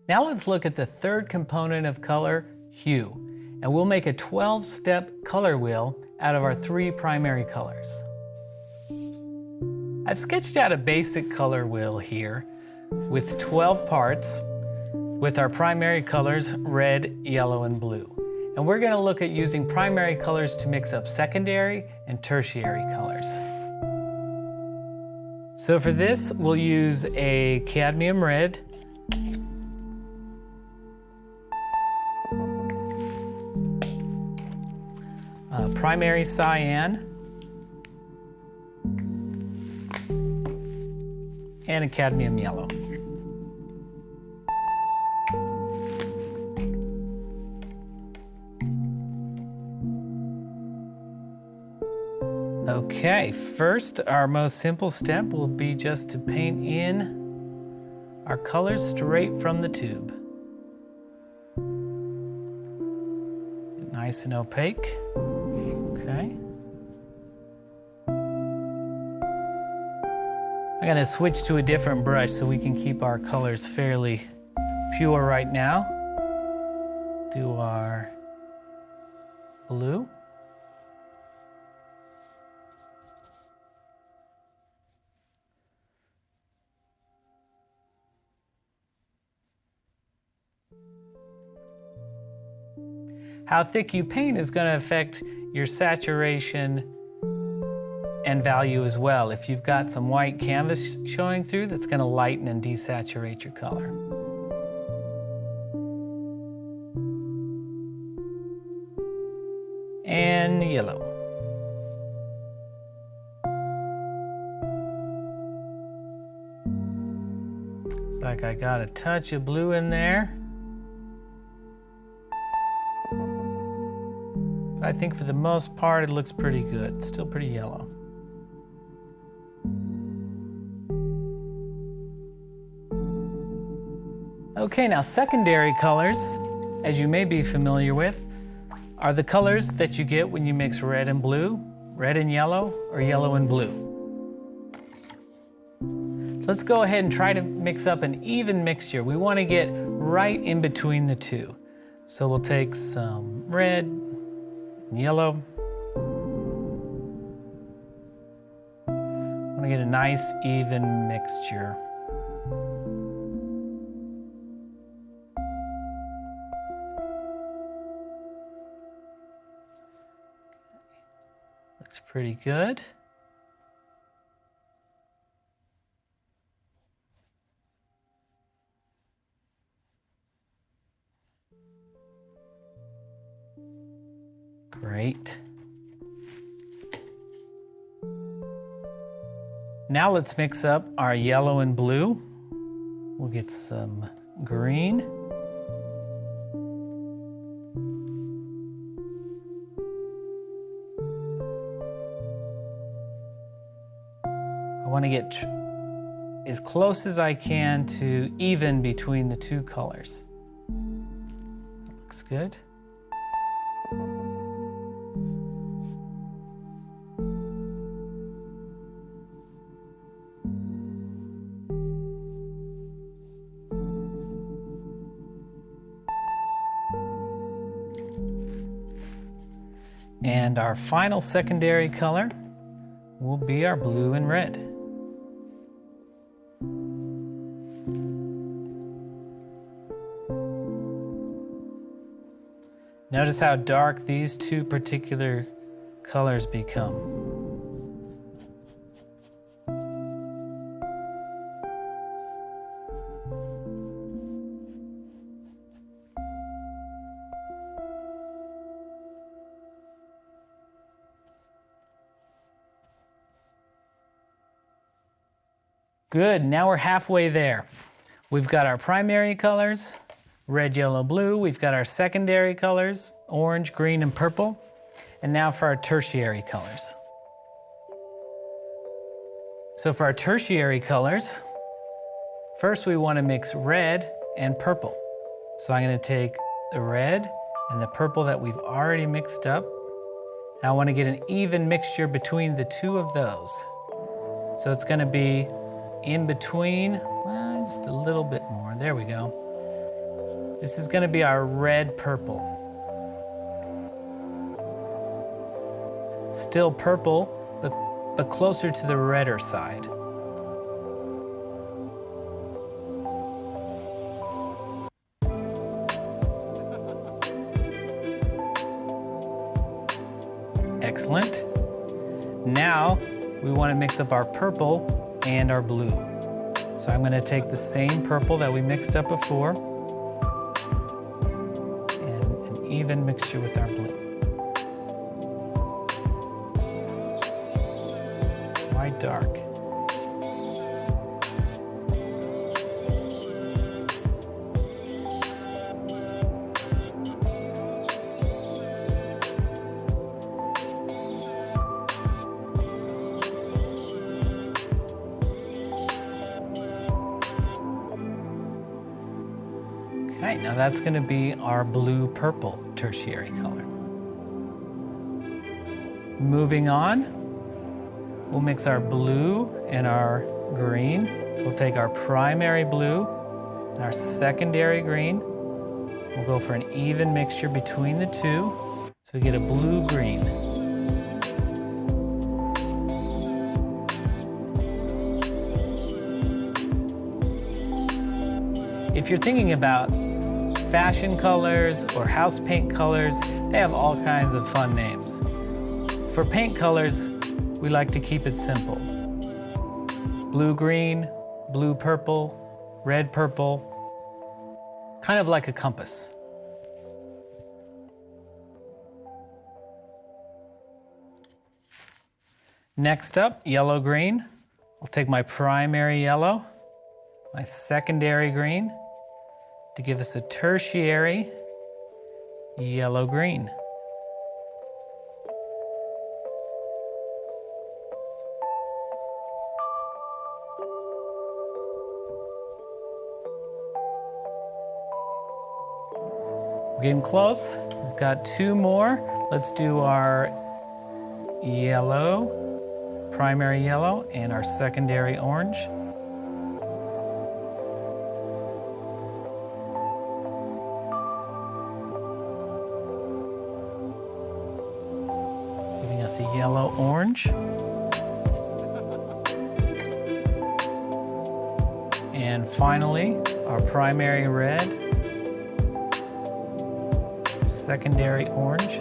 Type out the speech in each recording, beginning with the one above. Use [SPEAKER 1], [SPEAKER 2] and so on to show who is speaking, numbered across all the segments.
[SPEAKER 1] Now let's look at the third component of color, hue, and we'll make a 12-step color wheel out of our 3 primary colors. I've sketched out a basic color wheel here with 12 parts with our primary colors, red, yellow, and blue. And we're going to look at using primary colors to mix up secondary and tertiary colors. So for this, we'll use a cadmium red, primary cyan, and a cadmium yellow. Okay, first, our most simple step will be just to paint in our colors straight from the tube. Nice and opaque. Okay. I'm going to switch to a different brush so we can keep our colors fairly pure right now. Do our blue. How thick you paint is going to affect your saturation and value as well. If you've got some white canvas showing through, that's going to lighten and desaturate your color. And yellow. Looks like I got a touch of blue in there. I think for the most part it looks pretty good. It's still pretty yellow. Okay, now secondary colors, as you may be familiar with, are the colors that you get when you mix red and blue, red and yellow, or yellow and blue. So let's go ahead and try to mix up an even mixture. We want to get right in between the two. So we'll take some red, yellow. I want to get a nice even mixture. Looks pretty good. Great. Now let's mix up our yellow and blue. We'll get some green. I want to get as close as I can to even between the two colors. That looks good. And our final secondary color will be our blue and red. Notice how dark these two particular colors become. Good, now we're halfway there. We've got our primary colors, red, yellow, blue. We've got our secondary colors, orange, green, and purple. And now for our tertiary colors. So for our tertiary colors, first we want to mix red and purple. So I'm going to take the red and the purple that we've already mixed up. Now I want to get an even mixture between the two of those. So it's going to be in between, well, just a little bit more. There we go. This is going to be our red purple. Still purple, but closer to the redder side. Excellent. Now we want to mix up our purple and our blue. So I'm going to take the same purple that we mixed up before and an even mixture with our blue. Why dark? Okay, now that's going to be our blue-purple tertiary color. Moving on, we'll mix our blue and our green. So we'll take our primary blue and our secondary green. We'll go for an even mixture between the two, so we get a blue-green. If you're thinking about fashion colors or house paint colors, they have all kinds of fun names. For paint colors, we like to keep it simple. Blue-green, blue-purple, red-purple, kind of like a compass. Next up, yellow-green. I'll take my primary yellow, my secondary green, to give us a tertiary yellow-green. We're getting close. We've got two more. Let's do our yellow, primary yellow, and our secondary orange. Giving us a yellow-orange. And finally, our primary red, secondary orange.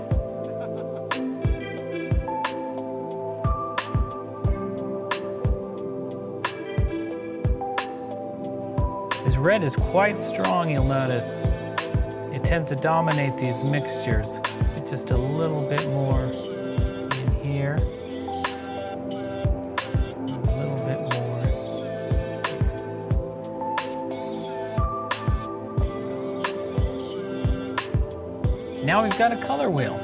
[SPEAKER 1] This red is quite strong, you'll notice. It tends to dominate these mixtures. Just a little bit more in here. A little bit more. Now we've got a color wheel.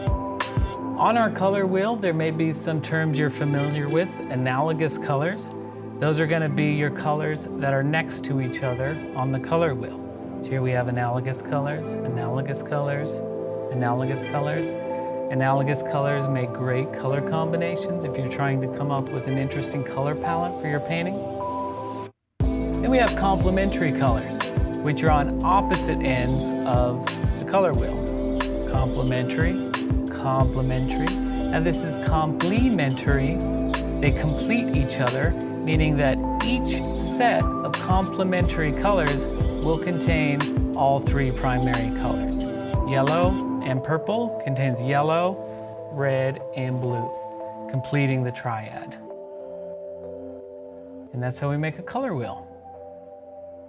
[SPEAKER 1] On our color wheel, there may be some terms you're familiar with, analogous colors. Those are going to be your colors that are next to each other on the color wheel. So here we have analogous colors, analogous colors, analogous colors. Analogous colors make great color combinations if you're trying to come up with an interesting color palette for your painting. Then we have complementary colors, which are on opposite ends of the color wheel. Complementary, complementary. Now this is complementary. They complete each other, meaning that each set of complementary colors will contain all three primary colors. Yellow and purple contains yellow, red, and blue, completing the triad. And that's how we make a color wheel.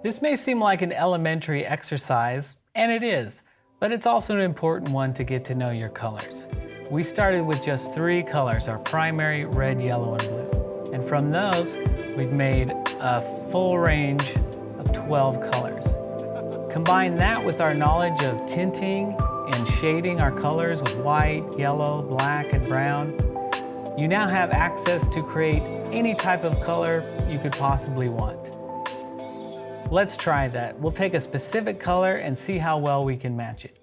[SPEAKER 1] This may seem like an elementary exercise, and it is, but it's also an important one to get to know your colors. We started with just 3 colors, our primary, red, yellow, and blue. And from those, we've made a full range of 12 colors. Combine that with our knowledge of tinting and shading our colors with white, yellow, black, and brown. You now have access to create any type of color you could possibly want. Let's try that. We'll take a specific color and see how well we can match it.